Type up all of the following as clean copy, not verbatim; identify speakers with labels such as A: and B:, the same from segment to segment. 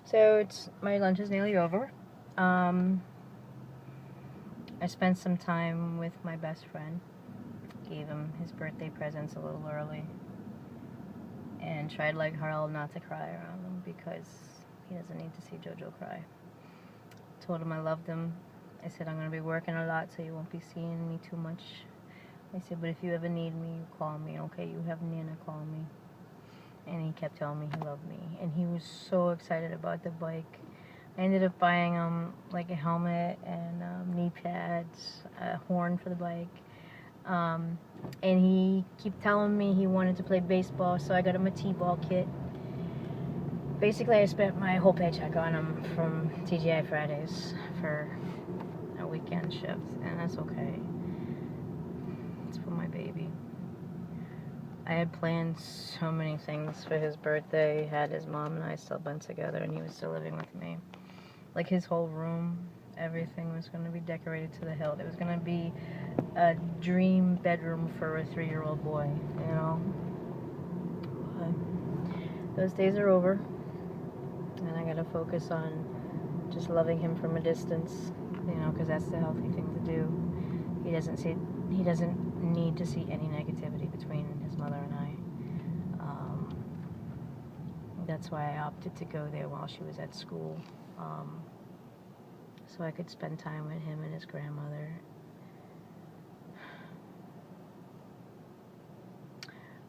A: So my lunch is nearly over. I spent some time with my best friend. Gave him his birthday presents a little early. And tried like hell not to cry around him because he doesn't need to see JoJo cry. Told him I loved him. I said I'm going to be working a lot so you won't be seeing me too much. I said, but if you ever need me, you call me, okay? You have Nana call me. And he kept telling me he loved me. And he was so excited about the bike. I ended up buying him like a helmet and knee pads, a horn for the bike. And he kept telling me he wanted to play baseball, so I got him a T-ball kit. Basically, I spent my whole paycheck on him from TGI Fridays for a weekend shift, and that's okay. It's for my baby. I had planned so many things for his birthday. Had his mom and I still been together, and he was still living with me. Like his whole room, everything was going to be decorated to the hilt. It was going to be a dream bedroom for a 3-year-old boy, you know. But those days are over, and I got to focus on just loving him from a distance, you know, because that's the healthy thing to do. He doesn't need to see any negativity between his mother and I. That's why I opted to go there while she was at school, so I could spend time with him and his grandmother.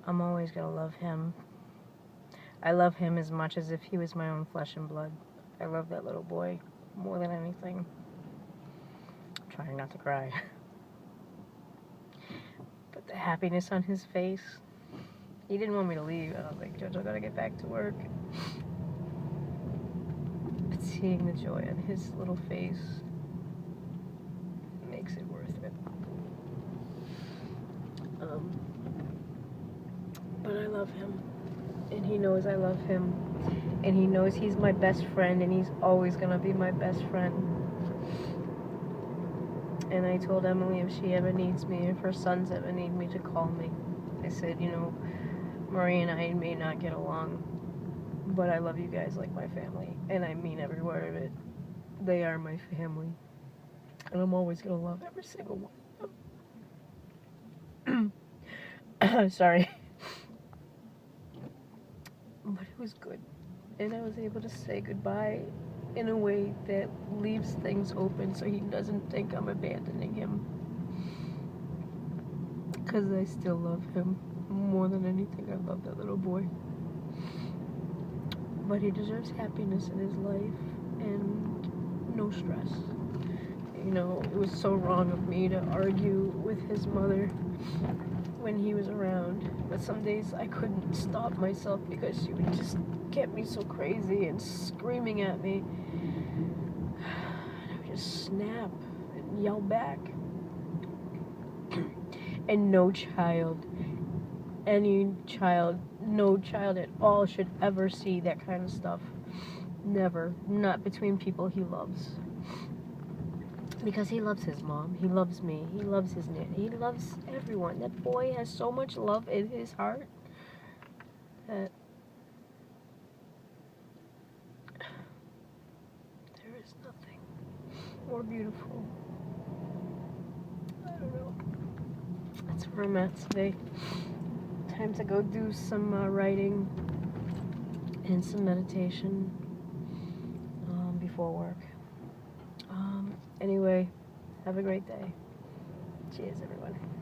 A: I'm always gonna love him. I love him as much as if he was my own flesh and blood. I love that little boy more than anything. I'm trying not to cry. But the happiness on his face. He didn't want me to leave. I was like, JoJo, gotta get back to work. But seeing the joy on his little face makes it worth it. But I love him. And he knows I love him. And he knows he's my best friend, and he's always gonna be my best friend. And I told Emily if she ever needs me, if her sons ever need me, to call me. I said, you know, Marie and I may not get along, but I love you guys like my family, and I mean every word of it. They are my family, and I'm always gonna love every single one of them. Sorry. But it was good, and I was able to say goodbye in a way that leaves things open so he doesn't think I'm abandoning him. Because I still love him more than anything. I love that little boy. But he deserves happiness in his life and no stress. You know, it was so wrong of me to argue with his mother when he was around. But some days I couldn't stop myself because she would just get me so crazy and screaming at me. And I would just snap and yell back. And no child at all should ever see that kind of stuff. Never. Not between people he loves. Because he loves his mom. He loves me. He loves his nanny. He loves everyone. That boy has so much love in his heart that there is nothing more beautiful. I don't know. That's where I'm at today. Time to go do some writing and some meditation before work. Anyway, have a great day. Cheers, everyone.